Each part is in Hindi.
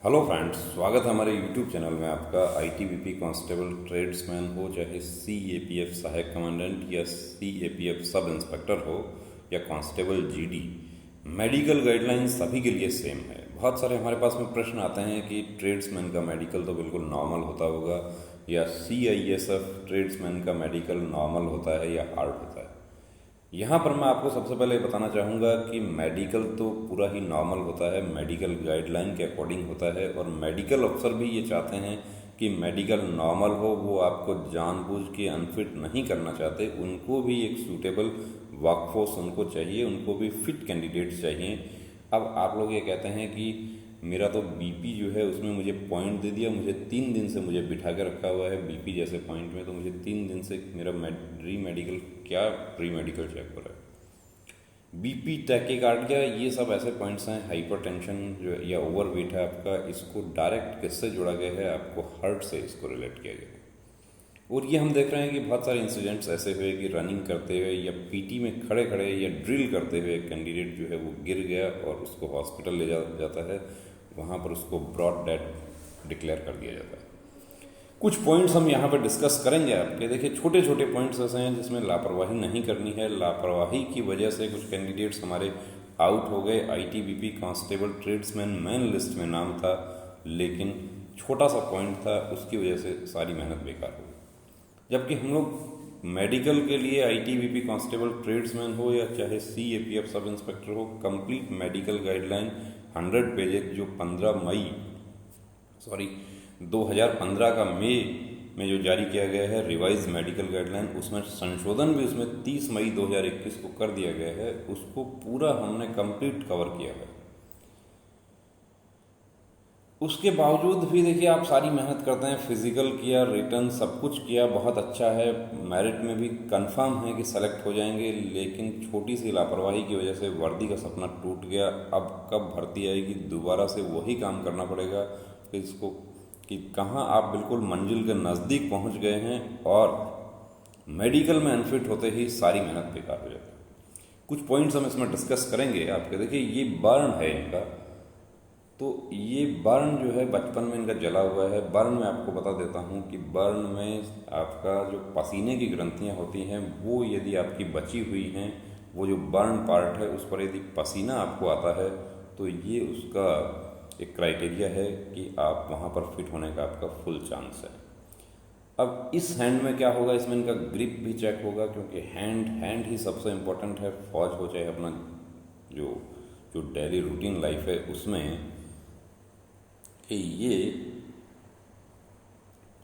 हेलो फ्रेंड्स, स्वागत है हमारे यूट्यूब चैनल में आपका। आईटीबीपी कांस्टेबल ट्रेड्समैन हो, चाहे सीएपीएफ सहायक कमांडेंट या सीएपीएफ सब इंस्पेक्टर हो या कांस्टेबल जीडी, मेडिकल गाइडलाइंस सभी के लिए सेम है। बहुत सारे हमारे पास में प्रश्न आते हैं कि ट्रेड्समैन का मेडिकल तो बिल्कुल नॉर्मल होता होगा, या सीआईएसएफ ट्रेड्समैन का मेडिकल नॉर्मल होता है या हार्ड होता है। यहाँ पर मैं आपको सबसे पहले बताना चाहूँगा कि मेडिकल तो पूरा ही नॉर्मल होता है, मेडिकल गाइडलाइन के अकॉर्डिंग होता है, और मेडिकल अफसर भी ये चाहते हैं कि मेडिकल नॉर्मल हो। वो आपको जानबूझ के अनफिट नहीं करना चाहते, उनको भी एक सूटेबल वर्कफोर्स उनको चाहिए, उनको भी फिट कैंडिडेट्स चाहिए। अब आप लोग ये कहते हैं कि मेरा तो बीपी जो है उसमें मुझे पॉइंट दे दिया, मुझे 3 दिन से मुझे बिठा के रखा हुआ है बीपी जैसे पॉइंट में, तो मुझे 3 दिन से मेरा री मेडिकल क्या प्री मेडिकल चेक हो रहा है। बीपी टैकीकार्डिया ये सब ऐसे पॉइंट्स हैं। हाइपरटेंशन जो या ओवरवेट है आपका, इसको डायरेक्ट किससे जोड़ा गया है? आपको हार्ट से इसको रिलेट किया गया है। और ये हम देख रहे हैं कि बहुत सारे इंसिडेंट्स ऐसे हुए कि रनिंग करते हुए या पीटी में खड़े खड़े या ड्रिल करते हुए कैंडिडेट जो है वो गिर गया और उसको हॉस्पिटल ले जाता है, वहाँ पर उसको ब्रॉड डेड डिक्लेयर कर दिया जाता है। कुछ पॉइंट्स हम यहाँ पर डिस्कस करेंगे आपके। देखिए, छोटे छोटे पॉइंट्स ऐसे हैं जिसमें लापरवाही नहीं करनी है। लापरवाही की वजह से कुछ कैंडिडेट्स हमारे आउट हो गए। ITBP constable tradesman main list में नाम था, लेकिन छोटा सा पॉइंट था, उसकी वजह से सारी मेहनत बेकार हो गई। जबकि हम लोग मेडिकल के लिए आईटीबीपी कांस्टेबल ट्रेड्समैन हो या चाहे सीएपीएफ सब इंस्पेक्टर हो, कंप्लीट मेडिकल गाइडलाइन 100 पेजेस जो 2015 का मई में जो जारी किया गया है रिवाइज मेडिकल गाइडलाइन, उसमें संशोधन भी उसमें 30 मई 2021 को कर दिया गया है। उसको पूरा हमने कंप्लीट कवर किया है। उसके बावजूद भी देखिए, आप सारी मेहनत करते हैं, फिजिकल किया, रिटर्न सब कुछ किया, बहुत अच्छा है, मेरिट में भी कंफर्म है कि सेलेक्ट हो जाएंगे, लेकिन छोटी सी लापरवाही की वजह से वर्दी का सपना टूट गया। अब कब भर्ती आएगी, दोबारा से वही काम करना पड़ेगा इसको कि कहाँ आप बिल्कुल मंजिल के नज़दीक पहुँच गए हैं और मेडिकल में अनफिट होते ही सारी मेहनत बेकार हो जाती है। कुछ पॉइंट्स हम इसमें डिस्कस करेंगे आपके। देखिए, ये बर्न है इनका, तो ये बर्न जो है बचपन में इनका जला हुआ है। बर्न में आपको बता देता हूँ कि बर्न में आपका जो पसीने की ग्रंथियाँ होती हैं, वो यदि आपकी बची हुई हैं, वो जो बर्न पार्ट है उस पर यदि पसीना आपको आता है, तो ये उसका एक क्राइटेरिया है कि आप वहाँ पर फिट होने का आपका फुल चांस है। अब इस हैंड में क्या होगा, इसमें इनका ग्रिप भी चेक होगा, क्योंकि हैंड ही सबसे इम्पोर्टेंट है। फौज हो चाहे अपना जो डेली रूटीन लाइफ है, उसमें कि ये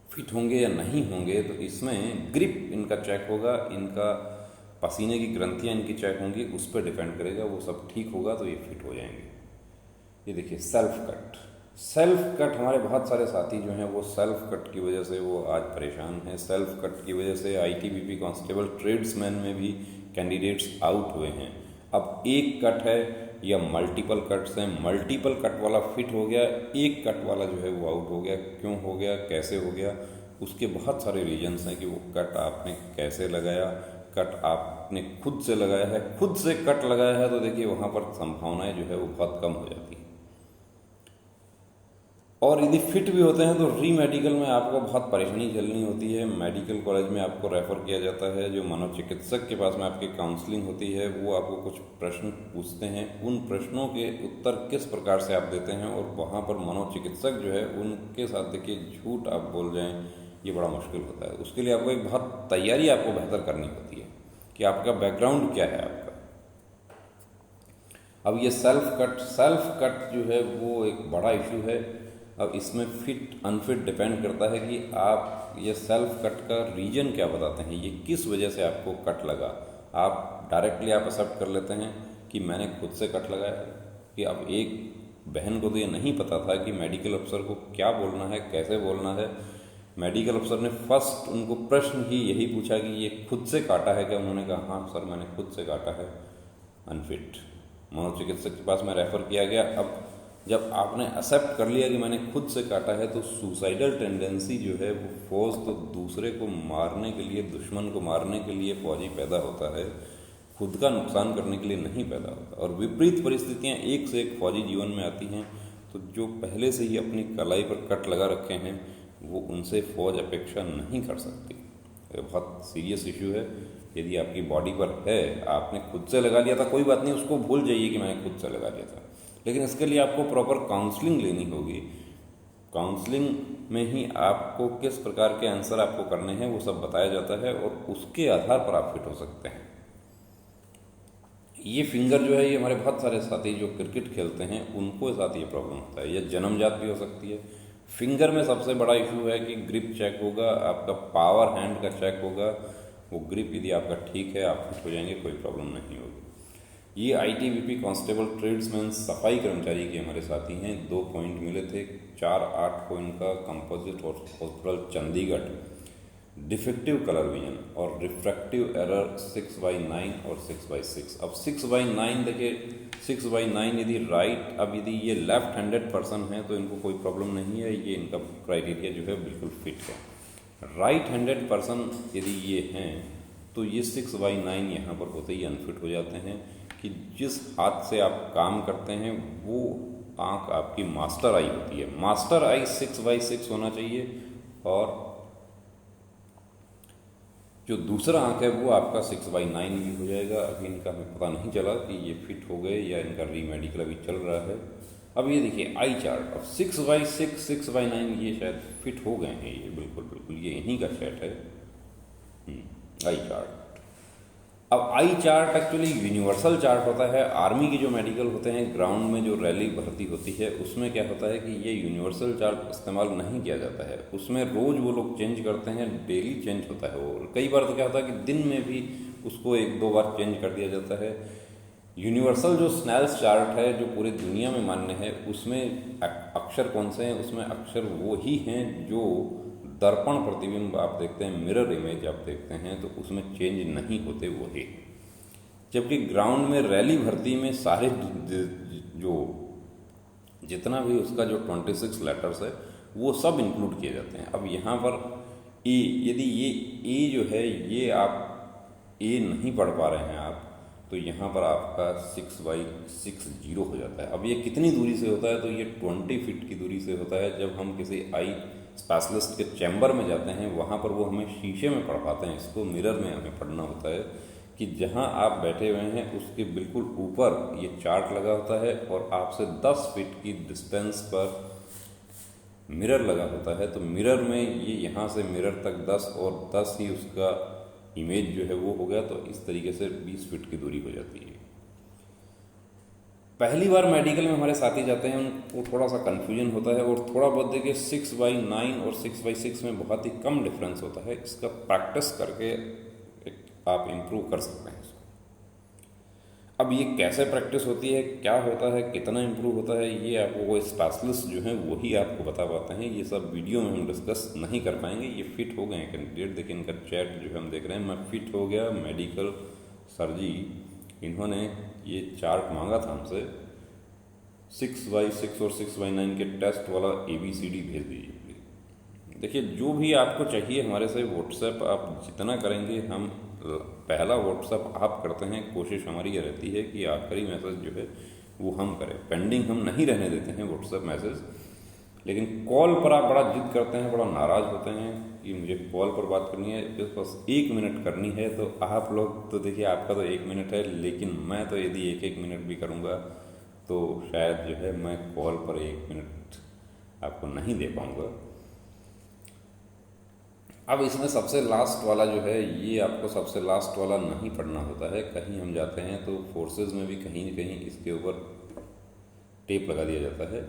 फिट होंगे या नहीं होंगे, तो इसमें ग्रिप इनका चेक होगा, इनका पसीने की ग्रंथियाँ इनकी चेक होंगी, उस पर डिपेंड करेगा। वो सब ठीक होगा तो ये फिट हो जाएंगे। ये देखिए, सेल्फ कट हमारे बहुत सारे साथी जो हैं वो सेल्फ कट की वजह से वो आज परेशान हैं। सेल्फ कट की वजह से आईटीबीपी कांस्टेबल ट्रेड्समैन में भी कैंडिडेट्स आउट हुए हैं। अब एक कट है या मल्टीपल कट्स हैं, मल्टीपल कट वाला फिट हो गया, एक कट वाला जो है वो आउट हो गया। क्यों हो गया, कैसे हो गया, उसके बहुत सारे रीजन्स हैं कि वो कट आपने कैसे लगाया। कट आपने खुद से लगाया है, खुद से कट लगाया है, तो देखिए वहाँ पर संभावनाएं जो है वो बहुत कम हो जाती है। और यदि फिट भी होते हैं तो री मेडिकल में आपको बहुत परेशानी झेलनी होती है। मेडिकल कॉलेज में आपको रेफ़र किया जाता है, जो मनोचिकित्सक के पास में आपकी काउंसलिंग होती है, वो आपको कुछ प्रश्न पूछते हैं। उन प्रश्नों के उत्तर किस प्रकार से आप देते हैं, और वहाँ पर मनोचिकित्सक जो है उनके साथ देखिए झूठ आप बोल जाएं, ये बड़ा मुश्किल होता है। उसके लिए आपको एक बहुत तैयारी आपको बेहतर करनी होती है कि आपका बैकग्राउंड क्या है आपका। अब ये सेल्फ कट जो है वो एक बड़ा इशू है। अब इसमें फिट अनफिट डिपेंड करता है कि आप ये सेल्फ कट का रीजन क्या बताते हैं, ये किस वजह से आपको कट लगा। आप डायरेक्टली आप एक्सेप्ट कर लेते हैं कि मैंने खुद से कट लगाया है। कि अब एक बहन को तो ये नहीं पता था कि मेडिकल अफसर को क्या बोलना है, कैसे बोलना है। मेडिकल अफसर ने फर्स्ट उनको प्रश्न ही यही पूछा कि ये खुद से काटा है क्या। उन्होंने कहा हाँ सर, मैंने खुद से काटा है, अनफिट। मनोचिकित्सक के पास में रेफ़र किया गया। अब जब आपने एक्सेप्ट कर लिया कि मैंने खुद से काटा है, तो सुसाइडल टेंडेंसी जो है वो फौज तो दूसरे को मारने के लिए, दुश्मन को मारने के लिए फौजी पैदा होता है, खुद का नुकसान करने के लिए नहीं पैदा होता। और विपरीत परिस्थितियां एक से एक फौजी जीवन में आती हैं, तो तो जो पहले से ही अपनी कलाई पर कट लगा रखे हैं वो उनसे फौज अपेक्षा नहीं कर सकती। ये बहुत सीरियस इशू है। यदि आपकी बॉडी पर है, आपने खुद से लगा लिया था, कोई बात नहीं, उसको भूल जाइए कि मैंने खुद से लगा लिया था, लेकिन इसके लिए आपको प्रॉपर काउंसलिंग लेनी होगी। काउंसलिंग में ही आपको किस प्रकार के आंसर आपको करने हैं वो सब बताया जाता है और उसके आधार पर आप फिट हो सकते हैं। ये फिंगर जो है, ये हमारे बहुत सारे साथी जो क्रिकेट खेलते हैं उनको साथ ये प्रॉब्लम होता है। ये जन्मजात भी हो सकती है। फिंगर में सबसे बड़ा इशू है कि ग्रिप चेक होगा, आपका पावर हैंड का चेक होगा। वो ग्रिप यदि आपका ठीक है, आप फिट हो जाएंगे, कोई प्रॉब्लम नहीं होगी। ये ITBP कांस्टेबल ट्रेड्समैन सफाई कर्मचारी के हमारे साथी हैं। 2 पॉइंट मिले थे। 4/8 को इनका composite hospital Chandigarh defective colour vision और रिफ्रैक्टिव एरर 6/9 और 6/6। अब 6/9 देखिए, 6/9 यदि राइट, अब यदि ये लेफ्ट हैंडेड पर्सन है तो इनको कोई प्रॉब्लम नहीं है, ये इनका क्राइटेरिया जो है बिल्कुल फिट है। राइट हैंडेड पर्सन यदि ये हैं तो ये 6/9 यहाँ पर होते ही अनफिट हो जाते हैं कि जिस हाथ से आप काम करते हैं वो आंख आपकी मास्टर आई होती है। मास्टर आई 6/6 होना चाहिए और जो दूसरा आंख है वो आपका 6/9 भी हो जाएगा। अभी इनका हमें पता नहीं चला कि ये फिट हो गए या इनका रीमेडिकल अभी चल रहा है। अब ये देखिए आई चार्ट, अब 6/6 6/9 ये शायद फिट हो गए हैं। ये बिल्कुल बिल्कुल ये इन्हीं का सेट है। आई चार्ट। अब आई चार्ट एक्चुअली यूनिवर्सल चार्ट होता है। आर्मी के जो मेडिकल होते हैं, ग्राउंड में जो रैली भर्ती होती है, उसमें क्या होता है कि ये यूनिवर्सल चार्ट इस्तेमाल नहीं किया जाता है। उसमें रोज़ वो लोग चेंज करते हैं, डेली चेंज होता है। और कई बार तो क्या होता है कि दिन में भी उसको 1-2 बार चेंज कर दिया जाता है। यूनिवर्सल जो स्नेल्स चार्ट है, जो पूरी दुनिया में मान्य है, उसमें अक्षर कौन से हैं? उसमें अक्षर वो ही हैं जो दर्पण प्रतिबिंब आप देखते हैं, मिरर इमेज आप देखते हैं, तो उसमें चेंज नहीं होते वो है। जबकि ग्राउंड में रैली भर्ती में सारे जो जितना भी उसका जो 26 लेटर्स है वो सब इंक्लूड किए जाते हैं। अब यहाँ पर ए, यदि ये ए जो है, ये आप ए नहीं पढ़ पा रहे हैं आप, तो यहाँ पर आपका 6/6 जीरो हो जाता है। अब ये कितनी दूरी से होता है? तो ये 20 फीट की दूरी से होता है। जब हम किसी आई स्पेशलिस्ट के चैम्बर में जाते हैं, वहाँ पर वो हमें शीशे में पढ़ पाते हैं, इसको मिरर में हमें पढ़ना होता है कि जहाँ आप बैठे हुए हैं उसके बिल्कुल ऊपर ये चार्ट लगा होता है और आपसे 10 फीट की डिस्टेंस पर मिरर लगा होता है। तो मिरर में ये यहाँ से मिरर तक 10 और 10 ही उसका इमेज जो है वो हो गया। तो इस तरीके से 20 फीट की दूरी हो जाती है। पहली बार मेडिकल में हमारे साथी जाते हैं, उनको थोड़ा सा कन्फ्यूजन होता है और थोड़ा बहुत देखिए 6/9 और 6/6 में बहुत ही कम डिफरेंस होता है। इसका प्रैक्टिस करके आप इम्प्रूव कर सकते हैं इसको। अब ये कैसे प्रैक्टिस होती है, क्या होता है, कितना इम्प्रूव होता है, ये आपको वो स्पेशलिस्ट जो हैं वही आपको बता पाते हैं। ये सब वीडियो में हम डिस्कस नहीं कर पाएंगे। ये फिट हो गए हैं कैंडिडेट, देखिए इनका चैट जो है हम देख रहे हैं। मैं फिट हो गया मेडिकल सर जी, इन्होंने ये चार्ट मांगा था हमसे। 6/6 और 6/9 के टेस्ट वाला ABCD भेज दीजिए। देखिए जो भी आपको चाहिए हमारे से व्हाट्सएप आप जितना करेंगे, हम पहला व्हाट्सएप आप करते हैं, कोशिश हमारी ये रहती है कि आखिरी मैसेज जो है वो हम करें। पेंडिंग हम नहीं रहने देते हैं व्हाट्सएप मैसेज। लेकिन कॉल पर आप बड़ा जिद करते हैं, बड़ा नाराज़ होते हैं कि मुझे कॉल पर बात करनी है, बस 1 मिनट करनी है। तो आप लोग तो देखिए आपका तो 1 मिनट है, लेकिन मैं तो यदि 1-1 मिनट भी करूँगा तो शायद जो है मैं कॉल पर 1 मिनट आपको नहीं दे पाऊँगा। अब इसमें सबसे लास्ट वाला जो है, ये आपको सबसे लास्ट वाला नहीं पढ़ना होता है। कहीं हम जाते हैं तो फोर्सेज में भी कहीं न कहीं इसके ऊपर टेप लगा दिया जाता है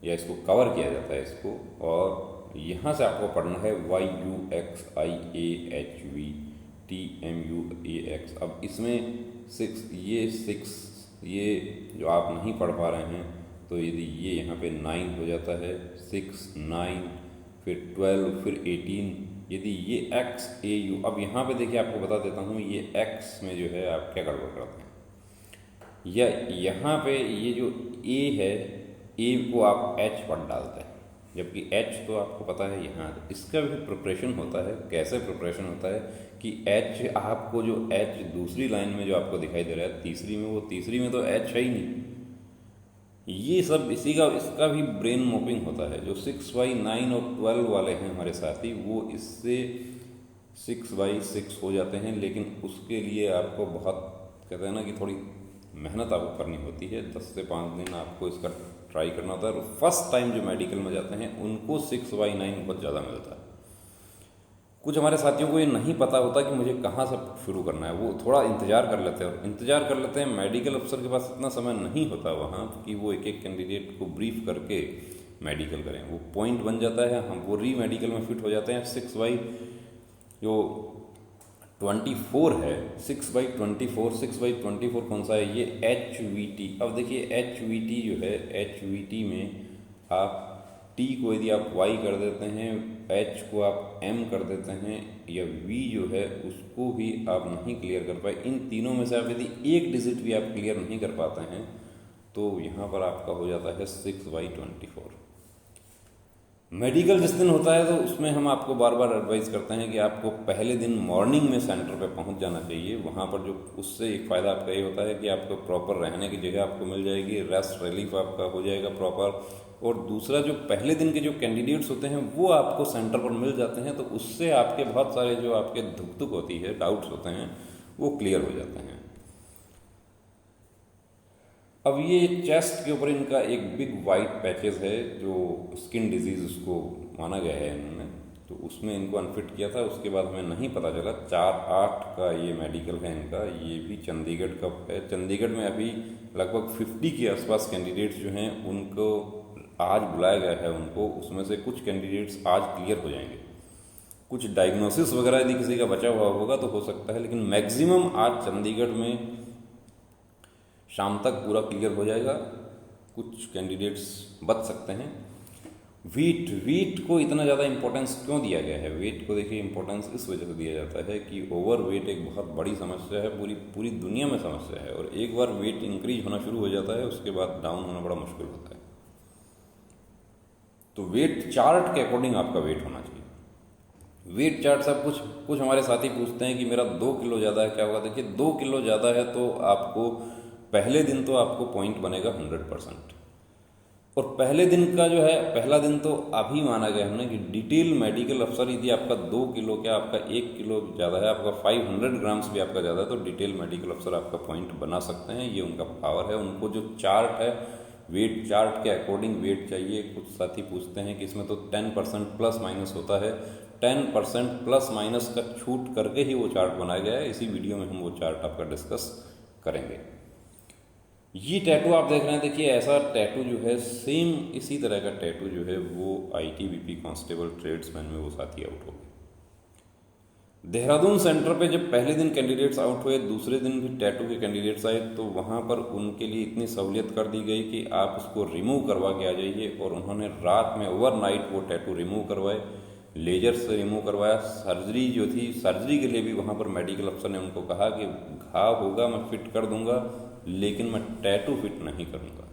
या इसको कवर किया जाता है इसको, और यहाँ से आपको पढ़ना है YUXIAHVTMUAX। अब इसमें 6 ये जो आप नहीं पढ़ पा रहे हैं, तो यदि ये यहाँ पे 9 हो जाता है, 6 9 फिर 12 फिर 18, यदि ये XAU। अब यहाँ पे देखिए आपको बता देता हूँ, ये X में जो है आप क्या गड़बड़ करते हैं, या यहाँ पे ये जो A है, A को आप H पर डालते हैं, जबकि H तो आपको पता है यहाँ। इसका भी प्रिपरेशन होता है। कैसे प्रिपरेशन होता है कि H आपको जो H दूसरी लाइन में जो आपको दिखाई दे रहा है, तीसरी में, वो तीसरी में तो H है ही नहीं। ये सब इसी का इसका भी ब्रेन मॉपिंग होता है। जो 6/9 और 12 वाले हैं हमारे साथी, वो इससे 6/6 हो जाते हैं, लेकिन उसके लिए आपको बहुत, कहते हैं ना कि थोड़ी मेहनत आपको करनी होती है। 10 से 5 दिन आपको इसका ट्राई करना होता है। और फर्स्ट टाइम जो मेडिकल में जाते हैं उनको 6/9 बहुत ज़्यादा मिलता है। कुछ हमारे साथियों को ये नहीं पता होता कि मुझे कहाँ से शुरू करना है, वो थोड़ा इंतज़ार कर लेते हैं। और इंतज़ार कर लेते हैं, मेडिकल अफसर के पास इतना समय नहीं होता वहाँ कि वो एक एक कैंडिडेट को ब्रीफ करके मेडिकल करें। वो पॉइंट बन जाता है, हम वो री मेडिकल में फिट हो जाते हैं। 6/24 है, 6/24 कौन सा है, ये HVT। अब देखिए HVT जो है, HVT में आप T को यदि आप Y कर देते हैं, H को आप M कर देते हैं, या V जो है उसको भी आप नहीं क्लियर कर पाए, इन तीनों में से आप यदि एक डिजिट भी आप क्लियर नहीं कर पाते हैं, तो यहाँ पर आपका हो जाता है 6/24। मेडिकल जिस दिन होता है तो उसमें हम आपको बार बार एडवाइस करते हैं कि आपको पहले दिन मॉर्निंग में सेंटर पे पहुंच जाना चाहिए। वहाँ पर जो उससे एक फ़ायदा आपका ये होता है कि आपको प्रॉपर रहने की जगह आपको मिल जाएगी, रेस्ट रिलीफ आपका हो जाएगा प्रॉपर। और दूसरा, जो पहले दिन के जो कैंडिडेट्स होते हैं वो आपको सेंटर पर मिल जाते हैं, तो उससे आपके बहुत सारे जो आपके धुक होती है, डाउट्स होते हैं, वो क्लियर हो जाते हैं। अब ये चेस्ट के ऊपर इनका एक बिग वाइट पैचेस है, जो स्किन डिजीज़ उसको माना गया है इन्होंने, तो उसमें इनको अनफिट किया था। उसके बाद हमें नहीं पता चला। 4/8 का ये मेडिकल है इनका, ये भी चंडीगढ़ का है। चंडीगढ़ में अभी लगभग 50 के आसपास कैंडिडेट्स जो हैं उनको आज बुलाया गया है उनको। उसमें से कुछ कैंडिडेट्स आज क्लियर हो जाएंगे, कुछ डायग्नोसिस वगैरह यदि किसी का बचा हुआ होगा तो हो सकता है, लेकिन मैक्सिमम आज चंडीगढ़ में शाम तक पूरा क्लियर हो जाएगा। कुछ कैंडिडेट्स बच सकते हैं। वेट को इतना ज़्यादा इंपॉर्टेंस क्यों दिया गया है? वेट को देखिए इंपॉर्टेंस इस वजह से दिया जाता है कि ओवर वेट एक बहुत बड़ी समस्या है, पूरी दुनिया में समस्या है। और एक बार वेट इंक्रीज होना शुरू हो जाता है, उसके बाद डाउन होना बड़ा मुश्किल होता है। तो वेट चार्ट के अकॉर्डिंग आपका वेट होना चाहिए। वेट चार्ट सब कुछ हमारे साथी पूछते हैं कि मेरा 2 किलो ज़्यादा है, क्या होगा? देखिए 2 किलो ज़्यादा है तो आपको पहले दिन तो आपको पॉइंट बनेगा 100%। और पहले दिन का जो है, पहला दिन तो अभी माना गया हमने कि डिटेल मेडिकल अफसर, यदि आपका 2 किलो क्या आपका 1 किलो ज़्यादा है, आपका 500 ग्राम्स भी आपका ज़्यादा है, तो डिटेल मेडिकल अफसर आपका पॉइंट बना सकते हैं। ये उनका पावर है। उनको जो चार्ट है, वेट चार्ट के अकॉर्डिंग वेट चाहिए। कुछ साथी पूछते हैं कि इसमें तो 10% प्लस माइनस होता है। 10% प्लस माइनस का छूट करके ही वो चार्ट बनाया गया है। इसी वीडियो में हम वो चार्ट आपका डिस्कस करेंगे। ये टैटू आप देख रहे हैं, देखिए ऐसा टैटू जो है, सेम इसी तरह का टैटू जो है वो ITBP कांस्टेबल ट्रेड्समैन में वो साथी आउट हो गए। देहरादून सेंटर पे जब पहले दिन कैंडिडेट्स आउट हुए, दूसरे दिन भी टैटू के कैंडिडेट्स आए, तो वहाँ पर उनके लिए इतनी सहूलियत कर दी गई कि आप उसको रिमूव करवा के आ जाइए। और उन्होंने रात में ओवरनाइट वो टैटू रिमूव करवाए, लेजर से रिमूव करवाया। सर्जरी जो थी, सर्जरी के लिए भी वहाँ पर मेडिकल अफसर ने उनको कहा कि घाव होगा मैं फिट कर दूंगा, लेकिन मैं टैटू फिट नहीं करूंगा।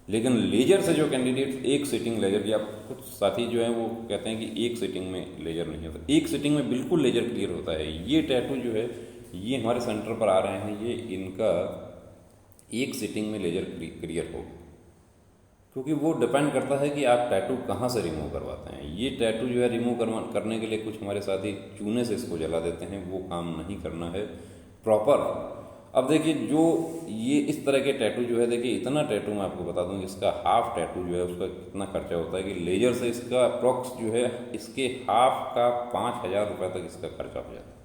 लेकिन लेजर से जो कैंडिडेट एक सिटिंग लेजर की, आप कुछ साथी जो हैं वो कहते हैं कि एक सिटिंग में लेजर नहीं होता, एक सिटिंग में बिल्कुल लेजर क्लियर होता है। ये टैटू जो है, ये हमारे सेंटर पर आ रहे हैं, ये इनका एक सिटिंग में लेजर क्लियर हो, क्योंकि वो डिपेंड करता है कि आप टैटू कहाँ से रिमूव करवाते हैं। ये टैटू जो है रिमूव करने के लिए कुछ हमारे साथी चूने से इसको जला देते हैं, वो काम नहीं करना है प्रॉपर। अब देखिए जो ये इस तरह के टैटू जो है, देखिए इतना टैटू मैं आपको बता दूं कि इसका हाफ टैटू जो है उसका कितना खर्चा होता है कि लेजर से इसका अप्रॉक्स जो है, इसके हाफ का 5,000 रुपये तक इसका खर्चा हो जाता है।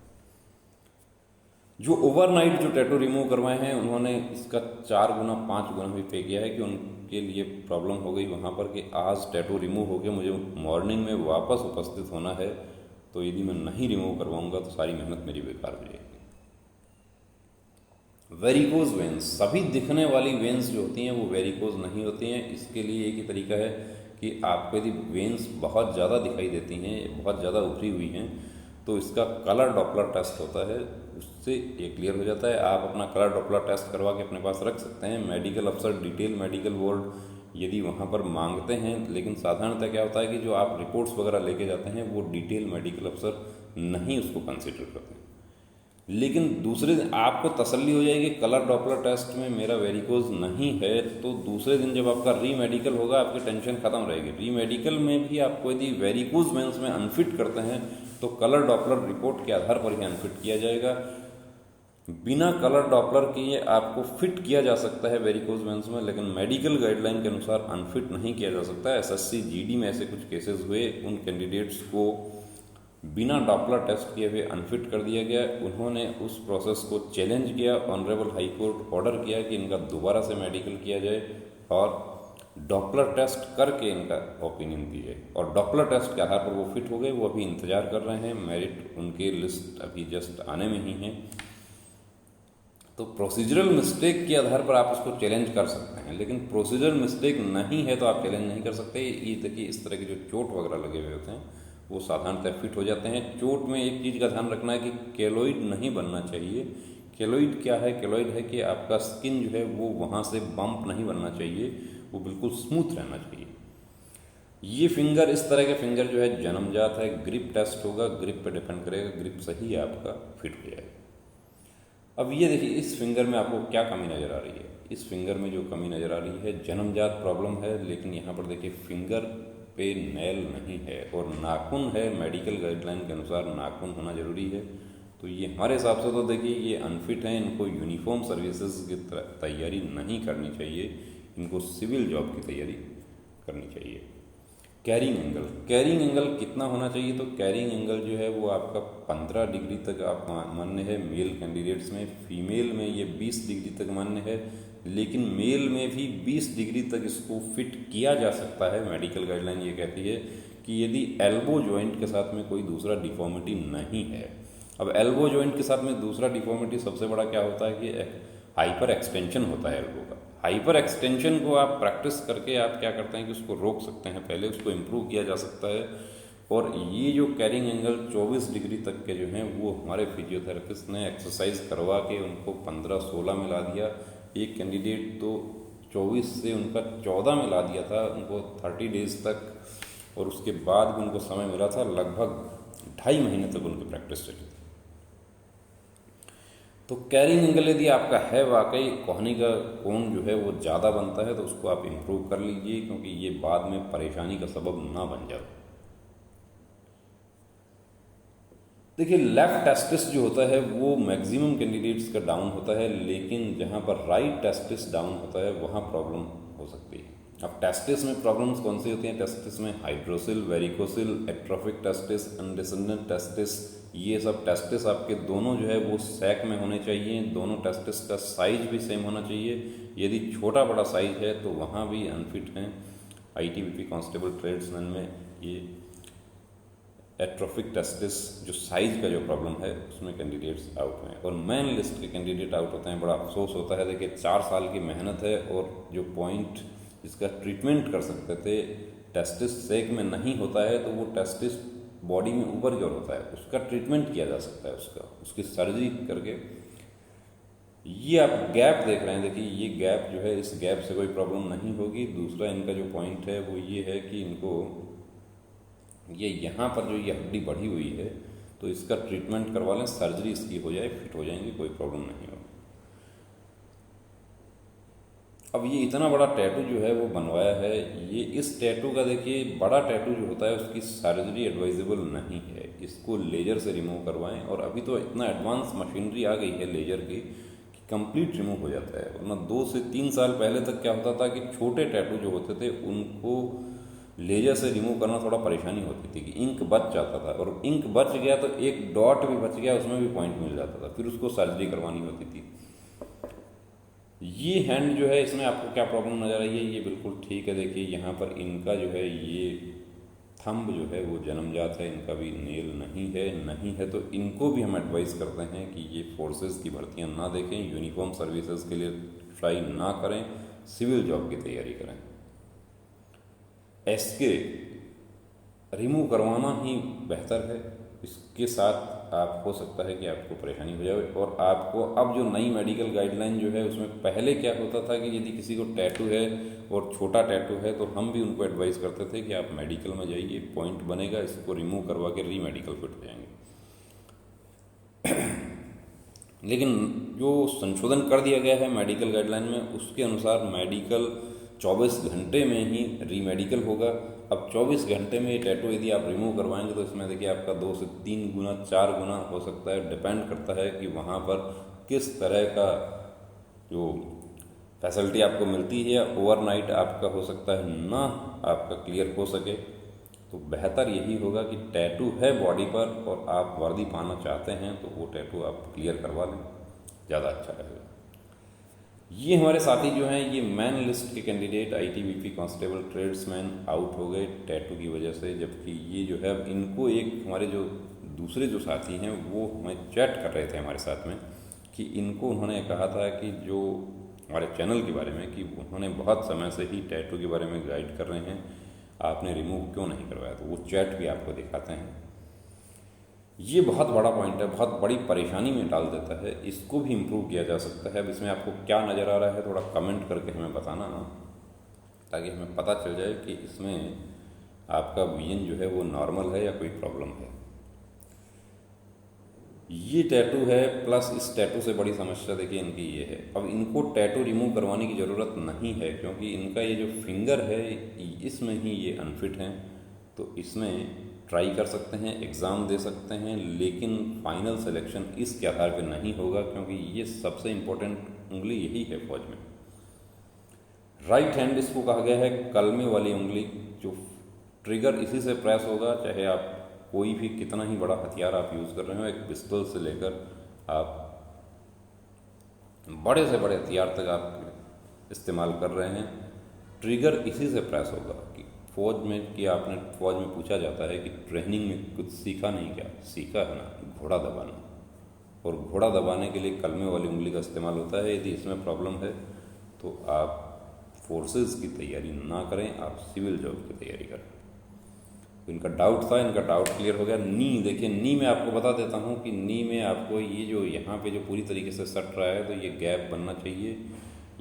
जो ओवरनाइट जो टैटू रिमूव करवाए हैं, उन्होंने इसका 4 गुना 5 गुना भी पे किया है कि उनके लिए प्रॉब्लम हो गई वहाँ पर कि आज टैटू रिमूव हो गया, मुझे मॉर्निंग में वापस उपस्थित होना है, तो यदि मैं नहीं रिमूव करवाऊँगा तो सारी मेहनत मेरी बेकार हो जाएगी। वेरिकोज वेंस, सभी दिखने वाली वेंस जो होती हैं वो वेरिकोज नहीं होती हैं। इसके लिए एक ही तरीका है कि आपको यदि वेंस बहुत ज़्यादा दिखाई देती हैं, बहुत ज़्यादा उभरी हुई हैं, तो इसका कलर डॉपलर टेस्ट होता है, उससे ये क्लियर हो जाता है। आप अपना कलर डॉपलर टेस्ट करवा के अपने पास रख सकते हैं। मेडिकल अफसर डिटेल मेडिकल बोर्ड यदि वहाँ पर मांगते हैं, लेकिन साधारणतः क्या होता है कि जो आप रिपोर्ट्स वगैरह लेके जाते हैं वो डिटेल मेडिकल अफसर नहीं उसको कंसिडर करते हैं। लेकिन दूसरे दिन आपको तसल्ली हो जाएगी कलर डॉपलर टेस्ट में मेरा वेरिकोज नहीं है, तो दूसरे दिन जब आपका री मेडिकल होगा आपकी टेंशन खत्म रहेगी। री मेडिकल में भी आपको यदि वेरिकोज वेंस में अनफिट करते हैं तो कलर डॉपलर रिपोर्ट के आधार पर ही अनफिट किया जाएगा। बिना कलर डॉपलर के आपको फिट किया जा सकता है वेरिकोज वेंस में, लेकिन मेडिकल गाइडलाइन के अनुसार अनफिट नहीं किया जा सकता। एसएससी जीडी में ऐसे कुछ केसेस हुए, उन कैंडिडेट्स को बिना डॉपलर टेस्ट किए हुए अनफिट कर दिया गया। उन्होंने उस प्रोसेस को चैलेंज किया, ऑनरेबल हाई कोर्ट ऑर्डर किया कि इनका दोबारा से मेडिकल किया जाए और डॉपलर टेस्ट करके इनका ओपिनियन दी जाए, और डॉपलर टेस्ट के आधार पर वो फिट हो गए। वो अभी इंतजार कर रहे हैं, मेरिट उनके लिस्ट अभी जस्ट आने में ही है। तो प्रोसीजरल मिस्टेक के आधार पर आप उसको चैलेंज कर सकते हैं, लेकिन प्रोसीजरल मिस्टेक नहीं है तो आप चैलेंज नहीं कर सकते। ये देखिए इस तरह के जो चोट वगैरह लगे हुए होते हैं वो साधारणतः फिट हो जाते हैं। चोट में एक चीज़ का ध्यान रखना है कि केलोइड नहीं बनना चाहिए। केलोइड क्या है? केलोइड है कि आपका स्किन जो है वो वहाँ से बम्प नहीं बनना चाहिए, वो बिल्कुल स्मूथ रहना चाहिए। ये फिंगर, इस तरह के फिंगर जो है जन्मजात है। ग्रिप टेस्ट होगा, ग्रिप पे डिपेंड करेगा, ग्रिप सही है आपका फिट हो जाएगा। अब ये देखिए इस फिंगर में आपको क्या कमी नज़र आ रही है। इस फिंगर में जो कमी नज़र आ रही है जन्मजात प्रॉब्लम है, लेकिन यहाँ पर देखिए फिंगर पे नेल नहीं है और नाखून है। मेडिकल गाइडलाइन के अनुसार नाखून होना जरूरी है। तो ये हमारे हिसाब से तो देखिए ये अनफिट हैं, इनको यूनिफॉर्म सर्विसेज की तैयारी नहीं करनी चाहिए, इनको सिविल जॉब की तैयारी करनी चाहिए। कैरिंग एंगल, कैरिंग एंगल कितना होना चाहिए? तो कैरिंग एंगल जो है वो आपका 15 डिग्री तक आप मान्य है मेल कैंडिडेट्स में। फीमेल में ये 20 डिग्री तक मान्य है, लेकिन मेल में भी 20 डिग्री तक इसको फिट किया जा सकता है। मेडिकल गाइडलाइन ये कहती है कि यदि एल्बो जॉइंट के साथ में कोई दूसरा डिफॉर्मिटी नहीं है। अब एल्बो जॉइंट के साथ में दूसरा डिफॉर्मिटी सबसे बड़ा क्या होता है कि हाइपर एक्सटेंशन होता है एल्बो का। हाइपर एक्सटेंशन को आप प्रैक्टिस करके आप क्या करते हैं कि उसको रोक सकते हैं, पहले उसको इम्प्रूव किया जा सकता है। और ये जो कैरिंग एंगल 24 डिग्री तक के जो हैं वो हमारे फिजियोथेरेपिस्ट ने एक्सरसाइज करवा के उनको 15-16 में ला दिया। एक कैंडिडेट तो 24 से उनका 14 में ला दिया था, उनको 30 डेज तक, और उसके बाद भी उनको समय मिला था लगभग 2.5 महीने तक उनकी प्रैक्टिस चली थी। तो कैरिंग एंगल यदि आपका है वाकई कोहनी का कोण जो है वो ज़्यादा बनता है तो उसको आप इम्प्रूव कर लीजिए, क्योंकि ये बाद में परेशानी का सबब ना बन जाए। देखिए लेफ्ट टेस्टिस जो होता है वो मैक्सिमम कैंडिडेट्स का डाउन होता है, लेकिन जहाँ पर राइट टेस्टिस डाउन होता है वहाँ प्रॉब्लम हो सकती है। अब टेस्टिस में प्रॉब्लम्स कौन सी होती हैं? टेस्टिस में hydrocele, varicocele, atrophic testis, undescended testis, ये सब टेस्टिस आपके दोनों जो है वो सैक में होने चाहिए। दोनों टेस्टिस का साइज भी सेम होना चाहिए। यदि छोटा बड़ा साइज है तो वहाँ भी अनफिट हैं। आईटीबीपी कांस्टेबल ट्रेड्समैन में ये एट्रोफिक टेस्टिस जो साइज का जो प्रॉब्लम है उसमें कैंडिडेट्स आउट हैं, और मेन लिस्ट के कैंडिडेट आउट होते हैं। बड़ा अफसोस होता है। देखिए 4 साल की मेहनत है और जो पॉइंट इसका ट्रीटमेंट कर सकते थे टेस्टिस सेक में नहीं होता है, तो वो टेस्टिस बॉडी में ऊपर की ओर होता है, उसका ट्रीटमेंट किया जा सकता है, उसकी सर्जरी करके। ये आप गैप देख रहे हैं, देखिए ये गैप जो है, इस गैप से कोई प्रॉब्लम नहीं होगी। दूसरा इनका जो पॉइंट है वो ये है कि इनको ये यहाँ पर जो ये हड्डी बढ़ी हुई है तो इसका ट्रीटमेंट करवा लें, सर्जरी इसकी हो जाए, फिट हो जाएंगे, कोई प्रॉब्लम नहीं होगी। अब ये इतना बड़ा टैटू जो है वो बनवाया है, ये इस टैटू का देखिए बड़ा टैटू जो होता है उसकी सर्जरी एडवाइजेबल नहीं है, इसको लेजर से रिमूव करवाएं। और अभी तो इतना एडवांस मशीनरी आ गई है लेजर की कि कंप्लीट रिमूव हो जाता है। वरना 2 से 3 साल पहले तक क्या होता था कि छोटे टैटू जो होते थे उनको लेजर से रिमूव करना थोड़ा परेशानी होती थी कि इंक बच जाता था, और इंक बच गया तो एक डॉट भी बच गया उसमें भी पॉइंट मिल जाता था, फिर उसको सर्जरी करवानी होती थी। ये हैंड जो है इसमें आपको क्या प्रॉब्लम नज़र आई है? ये बिल्कुल ठीक है। देखिए यहाँ पर इनका जो है ये थंब जो है वो जन्मजात है, इनका भी नेल नहीं है तो इनको भी हम एडवाइस करते हैं कि ये फोर्सेस की भर्तियाँ ना देखें, यूनिफॉर्म सर्विसेज के लिए ट्राई ना करें, सिविल जॉब की तैयारी करें। एसके रिमूव करवाना ही बेहतर है। इसके साथ आप हो सकता है कि आपको परेशानी हो जाए। और आपको अब जो नई मेडिकल गाइडलाइन जो है उसमें पहले क्या होता था कि यदि किसी को टैटू है और छोटा टैटू है तो हम भी उनको एडवाइस करते थे कि आप मेडिकल में जाइए, पॉइंट बनेगा, इसको रिमूव करवा के री मेडिकल फिट हो जाएंगे। लेकिन जो संशोधन कर दिया गया है मेडिकल गाइडलाइन में, उसके अनुसार मेडिकल 24 घंटे में ही रीमेडिकल होगा। अब 24 घंटे में ये टैटू यदि आप रिमूव करवाएंगे तो इसमें देखिए आपका 2 से 3 गुना 4 गुना हो सकता है, डिपेंड करता है कि वहाँ पर किस तरह का जो फैसिलिटी आपको मिलती है, या ओवरनाइट आपका हो सकता है ना आपका क्लियर हो सके। तो बेहतर यही होगा कि टैटू है बॉडी पर और आप वर्दी पाना चाहते हैं तो वो टैटू आप क्लियर करवा लें, ज़्यादा अच्छा रहेगा। ये हमारे साथी जो हैं, ये मेन लिस्ट के candidate ITBP constable tradesman out हो गए टैटू की वजह से, जबकि ये जो है अब इनको एक हमारे जो दूसरे जो साथी हैं वो हमें चैट कर रहे थे हमारे साथ में कि इनको उन्होंने कहा था कि जो हमारे चैनल के बारे में, कि उन्होंने बहुत समय से ही टैटू के बारे में गाइड कर रहे हैं, आपने रिमूव क्यों नहीं करवाया। तो वो चैट भी आपको दिखाते हैं। ये बहुत बड़ा पॉइंट है, बहुत बड़ी परेशानी में डाल देता है, इसको भी इम्प्रूव किया जा सकता है। अब इसमें आपको क्या नज़र आ रहा है थोड़ा कमेंट करके हमें बताना ना, ताकि हमें पता चल जाए कि इसमें आपका विजन जो है वो नॉर्मल है या कोई प्रॉब्लम है। ये टैटू है, प्लस इस टैटू से बड़ी समस्या देखिए इनकी ये है, अब इनको टैटू रिमूव करवाने की ज़रूरत नहीं है, क्योंकि इनका ये जो फिंगर है इसमें ही ये अनफिट हैं। तो इसमें ट्राई कर सकते हैं, एग्ज़ाम दे सकते हैं, लेकिन फाइनल सिलेक्शन इसके आधार पर नहीं होगा, क्योंकि ये सबसे इम्पोर्टेंट उंगली यही है फौज में। राइट हैंड इसको कहा गया है कलमे वाली उंगली, जो ट्रिगर इसी से प्रेस होगा, चाहे आप कोई भी कितना ही बड़ा हथियार आप यूज़ कर रहे हो, एक पिस्तौल से लेकर आप बड़े से बड़े हथियार तक आप इस्तेमाल कर रहे हैं, ट्रिगर इसी से प्रेस होगा। कि फौज में कि आपने फौज में पूछा जाता है कि ट्रेनिंग में कुछ सीखा नहीं, क्या सीखा है ना, घोड़ा दबाना, और घोड़ा दबाने के लिए कलमे वाली उंगली का इस्तेमाल होता है। यदि इसमें प्रॉब्लम है तो आप फोर्सेस की तैयारी ना करें, आप सिविल जॉब की तैयारी करें। तो इनका डाउट था, इनका डाउट क्लियर हो गया। नी देखिए, नी में आपको बता देता हूँ कि नी में आपको ये जो यहाँ पे जो पूरी तरीके से सट रहा है, तो ये गैप बनना चाहिए,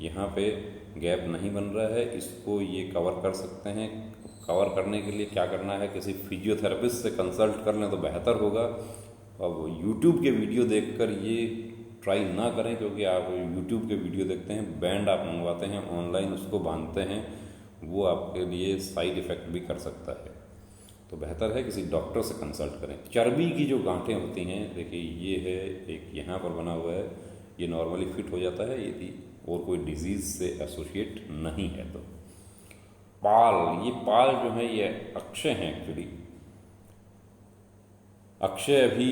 यहाँ पे गैप नहीं बन रहा है, इसको ये कवर कर सकते हैं। कवर करने के लिए क्या करना है, किसी फिजियोथेरेपिस्ट से कंसल्ट कर लें तो बेहतर होगा। अब यूट्यूब के वीडियो देखकर ये ट्राई ना करें, क्योंकि आप यूट्यूब के वीडियो देखते हैं, बैंड आप मंगवाते हैं ऑनलाइन, उसको बांधते हैं, वो आपके लिए साइड इफ़ेक्ट भी कर सकता है। तो बेहतर है किसी डॉक्टर से कंसल्ट करें। चर्बी की जो गांठें होती हैं, देखिए ये है एक यहाँ पर बना हुआ है, ये नॉर्मली फिट हो जाता है यदि और कोई डिजीज़ से एसोसिएट नहीं है तो। पाल, ये पाल जो है ये अक्षय हैं एक्चुअली। अक्षय अभी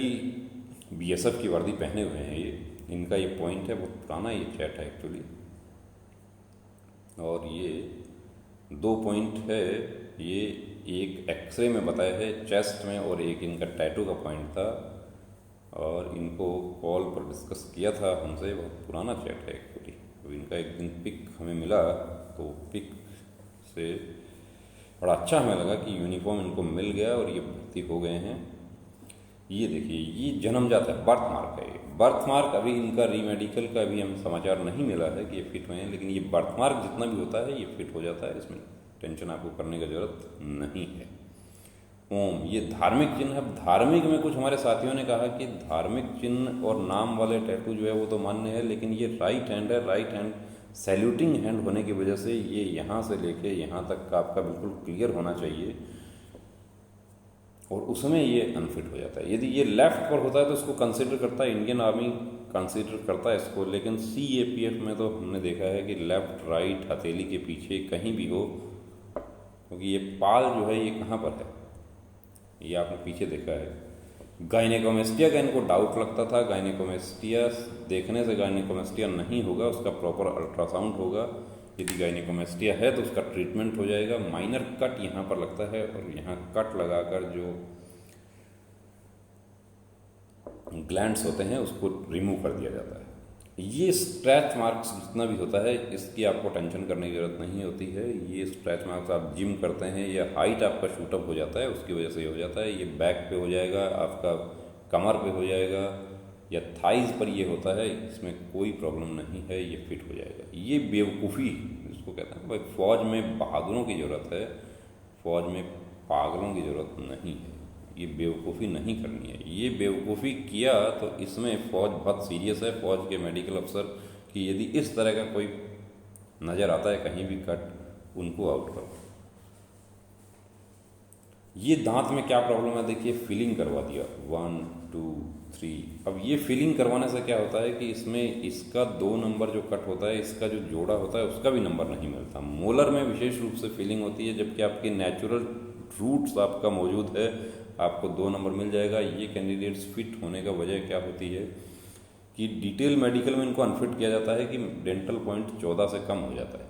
बीएसएफ की वर्दी पहने हुए हैं, ये इनका ये पॉइंट है, बहुत पुराना ये चैट है एक्चुअली। और ये 2 पॉइंट है, ये एक एक्सरे में बताया है चेस्ट में, और एक इनका टैटू का पॉइंट था, और इनको कॉल पर डिस्कस किया था हमसे। बहुत पुराना चैट है एक्चुअली। तो इनका एक दिन पिक हमें मिला, तो पिक से बड़ा अच्छा हमें लगा कि यूनिफॉर्म इनको मिल गया और ये भर्ती हो गए हैं। ये देखिए, ये जन्मजात है, बर्थ मार्क है। बर्थ मार्क अभी इनका रीमेडिकल का अभी हमें समाचार नहीं मिला है कि ये फिट हुए हैं, लेकिन ये बर्थ मार्क जितना भी होता है ये फिट हो जाता है, इसमें टेंशन आपको करने की ज़रूरत नहीं है। ओम, ये धार्मिक चिन्ह है। धार्मिक में कुछ हमारे साथियों ने कहा कि धार्मिक चिन्ह और नाम वाले टैटू जो है वो तो मान्य है, लेकिन ये राइट हैंड है, राइट हैंड सैल्यूटिंग हैंड होने की वजह से ये यहाँ से लेके यहाँ तक का आपका बिल्कुल क्लियर होना चाहिए, और उसमें ये अनफिट हो जाता है। यदि ये लेफ्ट पर होता है तो इसको कंसिडर करता है, इंडियन आर्मी कंसिडर करता है इसको, लेकिन सीएपीएफ में तो हमने देखा है कि लेफ्ट राइट हथेली के पीछे कहीं भी हो, क्योंकि ये पाल जो है ये कहाँ पर है, ये आपने पीछे देखा है। गायनेकोमेस्टिया का इनको डाउट लगता था, गायनेकोमेस्टिया देखने से गायनेकोमेस्टिया नहीं होगा, उसका प्रॉपर अल्ट्रासाउंड होगा। यदि गायनेकोमेस्टिया है तो उसका ट्रीटमेंट हो जाएगा। माइनर कट यहाँ पर लगता है, और यहाँ कट लगाकर जो ग्लैंड्स होते हैं उसको रिमूव कर दिया जाता है। ये स्क्रैच मार्क्स जितना भी होता है इसकी आपको टेंशन करने की ज़रूरत नहीं होती है। ये स्क्रैच मार्क्स आप जिम करते हैं या हाइट आपका शूटअप हो जाता है उसकी वजह से हो जाता है। ये बैक पे हो जाएगा, आपका कमर पे हो जाएगा, या थाइज़ पर ये होता है, इसमें कोई प्रॉब्लम नहीं है, ये फिट हो जाएगा। ये बेवकूफ़ी इसको कहते हैं। भाई फ़ौज में बहादुरों की ज़रूरत है, फ़ौज में पागलों की ज़रूरत नहीं है। ये बेवकूफ़ी नहीं करनी है। ये बेवकूफ़ी किया तो इसमें फ़ौज बहुत सीरियस है, फ़ौज के मेडिकल अफसर कि यदि इस तरह का कोई नज़र आता है कहीं भी कट, उनको आउट करो। ये दांत में क्या प्रॉब्लम है देखिए, फिलिंग करवा दिया 1 2 3। अब ये फिलिंग करवाने से क्या होता है कि इसमें इसका 2 नंबर जो कट होता है, इसका जो जोड़ा होता है उसका भी नंबर नहीं मिलता। मोलर में विशेष रूप से फिलिंग होती है, जबकि आपके नेचुरल रूट्स आपका मौजूद है, आपको 2 नंबर मिल जाएगा। ये कैंडिडेट्स फिट होने का वजह क्या होती है कि डिटेल मेडिकल में इनको अनफिट किया जाता है कि डेंटल पॉइंट 14 से कम हो जाता है,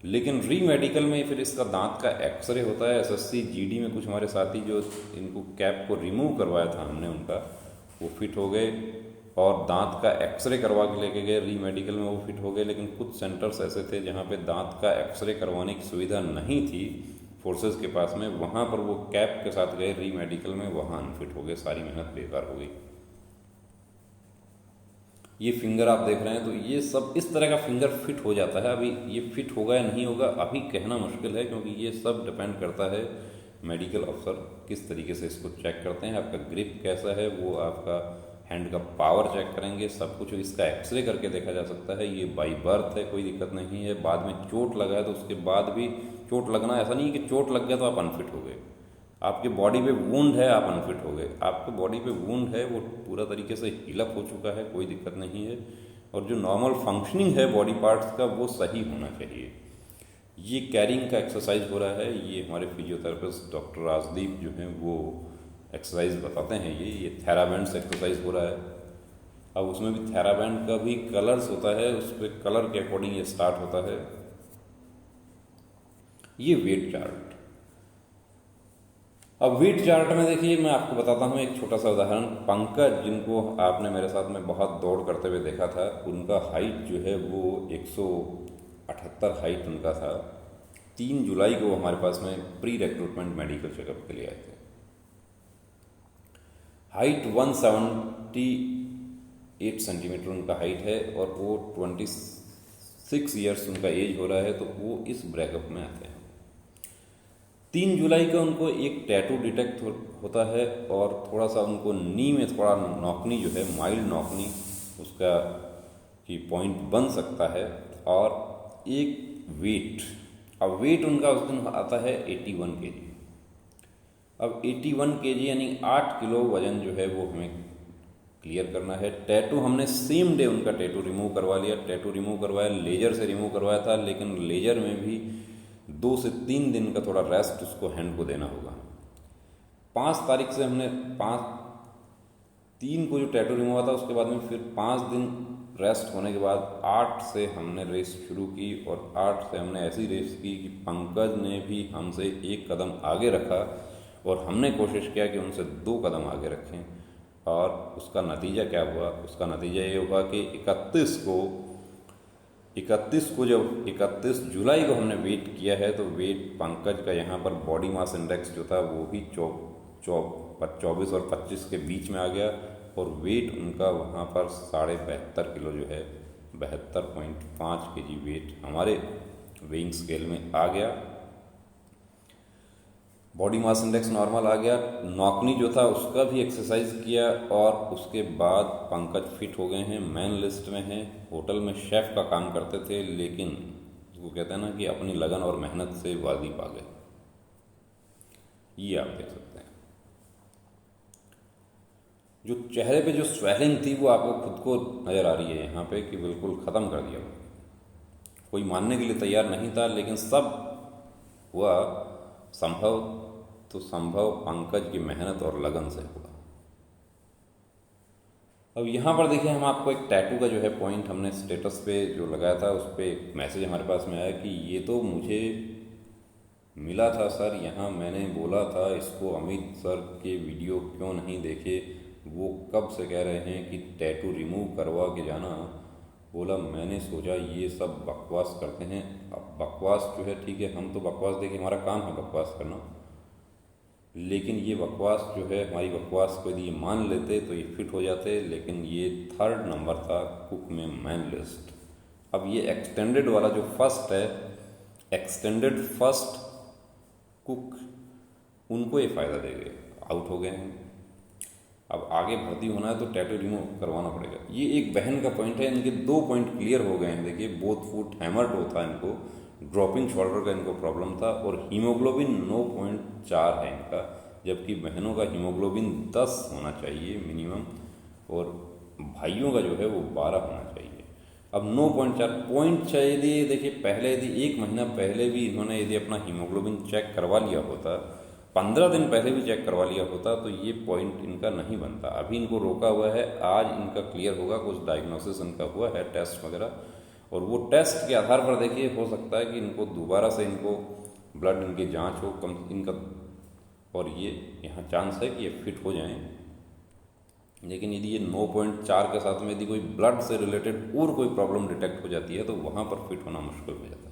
लेकिन री मेडिकल में फिर इसका दांत का एक्सरे होता है। एसएससी जीडी में कुछ हमारे साथी जो इनको कैप को रिमूव करवाया था हमने, उनका वो फिट हो गए और दांत का एक्सरे करवा के लेके गए री मेडिकल में, वो फिट हो गए। लेकिन कुछ सेंटर्स ऐसे थे जहाँ पे दांत का एक्सरे करवाने की सुविधा नहीं थी फोर्सेस के पास में, वहाँ पर वो कैप के साथ गए री मेडिकल में, वहाँ अनफिट हो गए, सारी मेहनत बेकार हो गई। ये फिंगर आप देख रहे हैं, तो ये सब इस तरह का फिंगर फिट हो जाता है। अभी ये फिट होगा या नहीं होगा अभी कहना मुश्किल है, क्योंकि ये सब डिपेंड करता है मेडिकल अफसर किस तरीके से इसको चेक करते हैं, आपका ग्रिप कैसा है, वो आपका हैंड का पावर चेक करेंगे, सब कुछ इसका एक्सरे करके देखा जा सकता है। ये बाई बर्थ है, कोई दिक्कत नहीं है। बाद में चोट लगा है तो उसके बाद भी, चोट लगना ऐसा नहीं है कि चोट लग गया तो आप अनफिट हो गए, आपके बॉडी पे वुंड है आप अनफिट हो गए। आपके बॉडी पे वुंड है, वो पूरा तरीके से हीलअप हो चुका है, कोई दिक्कत नहीं है, और जो नॉर्मल फंक्शनिंग है बॉडी पार्ट्स का वो सही होना चाहिए। ये कैरिंग का एक्सरसाइज हो रहा है, ये हमारे फिजियोथेरेपिस्ट डॉक्टर राजदीप जो हैं वो एक्सरसाइज बताते हैं। ये थेराबैंड से एक्सरसाइज हो रहा है। अब उसमें भी थेराबैंड का भी कलर्स होता है, उस पर कलर के अकॉर्डिंग ये स्टार्ट होता है। ये वेट चार्ट, अब वेट चार्ट में देखिए मैं आपको बताता हूँ एक छोटा सा उदाहरण। पंकज, जिनको आपने मेरे साथ में बहुत दौड़ करते हुए देखा था, उनका हाइट जो है वो 178 हाइट उनका था। 3 जुलाई को हमारे पास में प्री रिक्रूटमेंट मेडिकल चेकअप के लिए आए थे। हाइट 178 सेंटीमीटर उनका हाइट है, और वो 26 ईयर्स उनका एज हो रहा है, तो वो इस ब्रेकअप में आते हैं। 3 जुलाई का उनको एक टैटू डिटेक्ट होता है, और थोड़ा सा उनको नी में थोड़ा नौकनी जो है, माइल्ड नौकनी उसका की पॉइंट बन सकता है, और एक वेट, अब वेट उनका उस दिन आता है 81 kg। अब 81 kg यानी 8 किलो वजन जो है वो हमें क्लियर करना है। टैटू हमने सेम डे उनका टैटू रिमूव करवा लिया। टैटू रिमूव करवाया, लेजर से रिमूव करवाया था, लेकिन लेजर में भी 2 से 3 दिन का थोड़ा रेस्ट उसको हैंड को देना होगा। 5 तारीख से हमने 3 को जो टैटू रिमूव हुआ था, उसके बाद में फिर 5 दिन रेस्ट होने के बाद 8 से हमने रेस शुरू की, और 8 से हमने ऐसी रेस की कि पंकज ने भी हमसे 1 कदम आगे रखा, और हमने कोशिश किया कि उनसे 2 कदम आगे रखें। और उसका नतीजा क्या हुआ? उसका नतीजा ये हुआ कि 31 को जब 31 जुलाई को हमने वेट किया है, तो वेट पंकज का यहाँ पर बॉडी मास इंडेक्स जो था वो भी 24 और 25 के बीच में आ गया, और वेट उनका वहाँ पर 72.5 किलो जो है, 72.5 kg वेट हमारे वेइंग स्केल में आ गया। बॉडी मास इंडेक्स नॉर्मल आ गया। नौकनी जो था उसका भी एक्सरसाइज किया, और उसके बाद पंकज फिट हो गए हैं, मैन लिस्ट में हैं। होटल में शेफ़ का काम करते थे, लेकिन वो कहते हैं ना कि अपनी लगन और मेहनत से वादी पा गए। ये आप देख सकते हैं। जो चेहरे पे जो स्वेलिंग थी वो आपको खुद को नज़र आ रही है यहाँ पे कि बिल्कुल ख़त्म कर दिया। कोई मानने के लिए तैयार नहीं था, लेकिन सब हुआ संभव, तो संभव पंकज की मेहनत और लगन से हुआ। अब यहाँ पर देखिए, हम आपको एक टैटू का जो है पॉइंट हमने स्टेटस पे जो लगाया था, उस पर एक मैसेज हमारे पास में आया कि ये तो मुझे मिला था सर, यहाँ मैंने बोला था इसको अमित सर के वीडियो क्यों नहीं देखे, वो कब से कह रहे हैं कि टैटू रिमूव करवा के जाना। बोला मैंने सोचा ये सब बकवास करते हैं। अब बकवास जो है ठीक है, हम तो बकवास देखिए, हमारा काम है बकवास करना, लेकिन ये बकवास जो है, हमारी बकवास को यदि ये मान लेते तो ये फिट हो जाते, लेकिन ये 3rd नंबर था कुक में मैन लिस्ट। अब ये एक्सटेंडेड वाला जो फर्स्ट है, एक्सटेंडेड फर्स्ट कुक, उनको ये फ़ायदा देंगे। आउट हो गए हैं। अब आगे भर्ती होना है तो टैटू रिमूव करवाना पड़ेगा। ये एक बहन का पॉइंट है, इनके 2 पॉइंट क्लियर हो गए हैं। देखिए, बोथ फुट हैमर्ड होता है इनको, ड्रॉपिंग शोल्डर का इनको प्रॉब्लम था, और हीमोग्लोबिन 9.4 है इनका, जबकि बहनों का हीमोग्लोबिन 10 होना चाहिए मिनिमम, और भाइयों का जो है वो 12 होना चाहिए। अब 9.4 पॉइंट चाहिए। देखिए, पहले यदि 1 महीना पहले भी इन्होंने यदि अपना हीमोग्लोबिन चेक करवा लिया होता, 15 दिन पहले भी चेक करवा लिया होता, तो ये पॉइंट इनका नहीं बनता। अभी इनको रोका हुआ है, आज इनका क्लियर होगा, कुछ डायग्नोसिस इनका हुआ है, टेस्ट वगैरह, और वो टेस्ट के आधार पर देखिए हो सकता है कि इनको दोबारा से इनको ब्लड इनकी जांच हो कम इनका, और ये यहाँ चांस है कि ये फिट हो जाएं। लेकिन यदि ये 9.4 के साथ में यदि कोई ब्लड से रिलेटेड और कोई प्रॉब्लम डिटेक्ट हो जाती है तो वहाँ पर फिट होना मुश्किल हो जाता है।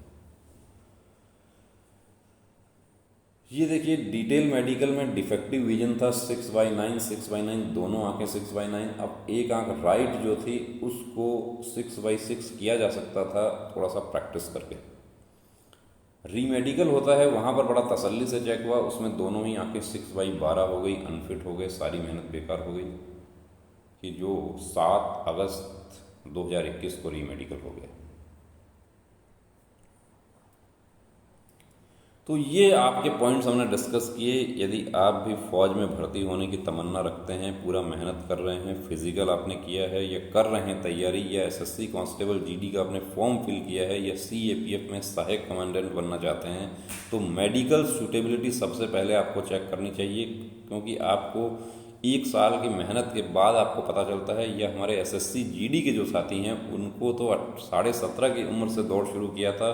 ये देखिए, डिटेल मेडिकल में डिफेक्टिव विजन था 6/9, 6/9 दोनों आंखें 6/9। अब एक आंख राइट जो थी उसको 6/6 किया जा सकता था थोड़ा सा प्रैक्टिस करके। रीमेडिकल होता है, वहाँ पर बड़ा तसल्ली से चेक हुआ, उसमें दोनों ही आंखें 6/12 हो गई, अनफिट हो गए, सारी मेहनत बेकार हो गई, कि जो 7 अगस्त 2021 को रीमेडिकल हो गया। तो ये आपके पॉइंट्स हमने डिस्कस किए। यदि आप भी फौज में भर्ती होने की तमन्ना रखते हैं, पूरा मेहनत कर रहे हैं, फिजिकल आपने किया है या कर रहे हैं तैयारी, या एसएससी कांस्टेबल जीडी का आपने फॉर्म फिल किया है, या सीएपीएफ में सहायक कमांडेंट बनना चाहते हैं, तो मेडिकल सूटेबिलिटी सबसे पहले आपको चेक करनी चाहिए, क्योंकि आपको 1 साल की मेहनत के बाद आपको पता चलता है। या हमारे एसएससी जीडी के जो साथी हैं उनको तो 17.5 की उम्र से दौड़ शुरू किया था,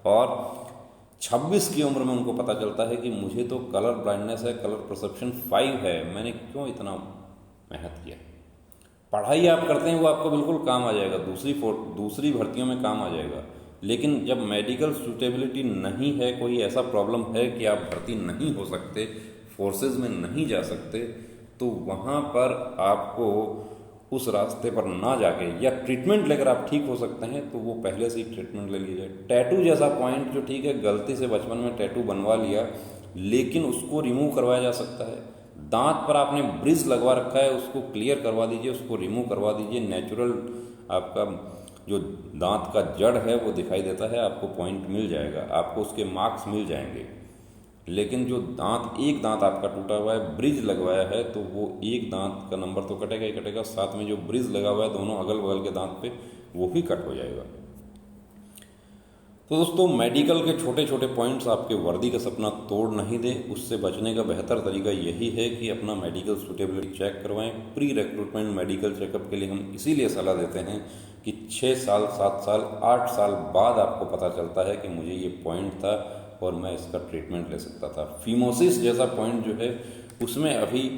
और 26 की उम्र में उनको पता चलता है कि मुझे तो कलर ब्लाइंडनेस है, कलर परसेप्शन 5 है, मैंने क्यों इतना मेहनत किया। पढ़ाई आप करते हैं वो आपको बिल्कुल काम आ जाएगा, दूसरी भर्तियों में काम आ जाएगा, लेकिन जब मेडिकल सूटेबिलिटी नहीं है, कोई ऐसा प्रॉब्लम है कि आप भर्ती नहीं हो सकते, फोर्सेज में नहीं जा सकते, तो वहाँ पर आपको उस रास्ते पर ना जाके या ट्रीटमेंट लेकर आप ठीक हो सकते हैं, तो वो पहले से ही ट्रीटमेंट ले लीजिए। टैटू जैसा पॉइंट जो ठीक है, गलती से बचपन में टैटू बनवा लिया, लेकिन उसको रिमूव करवाया जा सकता है। दांत पर आपने ब्रिज लगवा रखा है, उसको क्लियर करवा दीजिए, उसको रिमूव करवा दीजिए। नेचुरल आपका जो दांत का जड़ है वो दिखाई देता है, आपको पॉइंट मिल जाएगा, आपको उसके मार्क्स मिल जाएंगे। लेकिन जो एक दांत आपका टूटा हुआ है, ब्रिज लगवाया है, तो वो एक दांत का नंबर तो कटेगा ही कटेगा, साथ में जो ब्रिज लगा हुआ है दोनों अगल बगल के दांत पे, वो भी कट हो जाएगा। तो दोस्तों, मेडिकल के छोटे छोटे पॉइंट्स आपके वर्दी का सपना तोड़ नहीं दे। उससे बचने का बेहतर तरीका यही है कि अपना मेडिकल सूटेबिलिटी चेक करवाएं। प्री रिक्रूटमेंट मेडिकल चेकअप के लिए हम इसीलिए सलाह देते हैं कि 6 साल, 7 साल, 8 साल बाद आपको पता चलता है कि मुझे ये पॉइंट था और मैं इसका ट्रीटमेंट ले सकता था। फीमोसिस जैसा पॉइंट जो है, उसमें अभी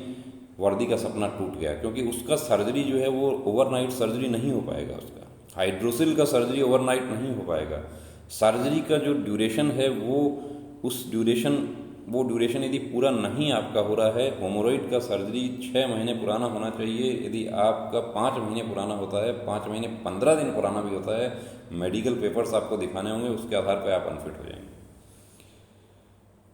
वर्दी का सपना टूट गया, क्योंकि उसका सर्जरी जो है वो ओवरनाइट सर्जरी नहीं हो पाएगा। उसका हाइड्रोसिल का सर्जरी ओवरनाइट नहीं हो पाएगा। सर्जरी का जो ड्यूरेशन है वो ड्यूरेशन यदि पूरा नहीं आपका हो रहा है, होमोरॉइड का सर्जरी 6 महीने पुराना होना चाहिए। यदि आपका 5 महीने पुराना होता है, 5 महीने 15 दिन पुराना भी होता है, मेडिकल पेपर्स आपको दिखाने होंगे, उसके आधार पर आप अनफिट हो जाएंगे।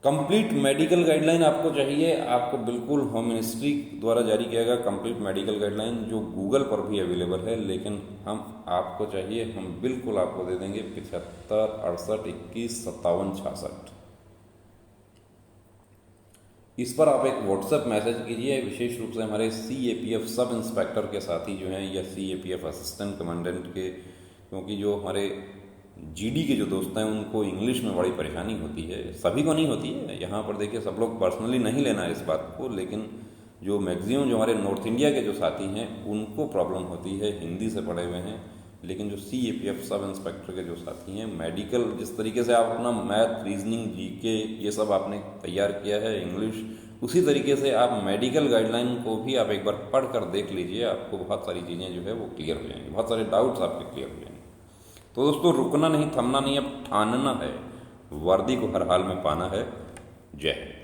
कंप्लीट मेडिकल गाइडलाइन आपको चाहिए, आपको बिल्कुल होम मिनिस्ट्री द्वारा जारी किया गया कंप्लीट मेडिकल गाइडलाइन, जो गूगल पर भी अवेलेबल है, लेकिन हम आपको चाहिए, हम बिल्कुल आपको दे देंगे 75 68 21 57 66। इस पर आप एक व्हाट्सएप मैसेज कीजिए, विशेष रूप से हमारे सीएपीएफ सब इंस्पेक्टर के साथी जो हैं, या सीएपीएफ असिस्टेंट कमांडेंट के, क्योंकि जो हमारे जीडी के जो दोस्त हैं उनको इंग्लिश में बड़ी परेशानी होती है। सभी को नहीं होती है, यहाँ पर देखिए सब लोग पर्सनली नहीं लेना है इस बात को, लेकिन जो मैक्सिमम जो हमारे नॉर्थ इंडिया के जो साथी हैं उनको प्रॉब्लम होती है, हिंदी से पढ़े हुए हैं। लेकिन जो सीएपीएफ सब इंस्पेक्टर के जो साथी हैं, मेडिकल जिस तरीके से आप अपना मैथ, रीजनिंग, जीके ये सब आपने तैयार किया है, इंग्लिश, उसी तरीके से आप मेडिकल गाइडलाइन को भी आप एक बार पढ़ कर देख लीजिए, आपको बहुत सारी चीज़ें जो है वो क्लियर हो जाएंगी, बहुत सारे डाउट्स आपके क्लियर हो जाएंगे। तो दोस्तों, रुकना नहीं, थमना नहीं, अब ठानना है, वर्दी को हर हाल में पाना है। जय हिंद।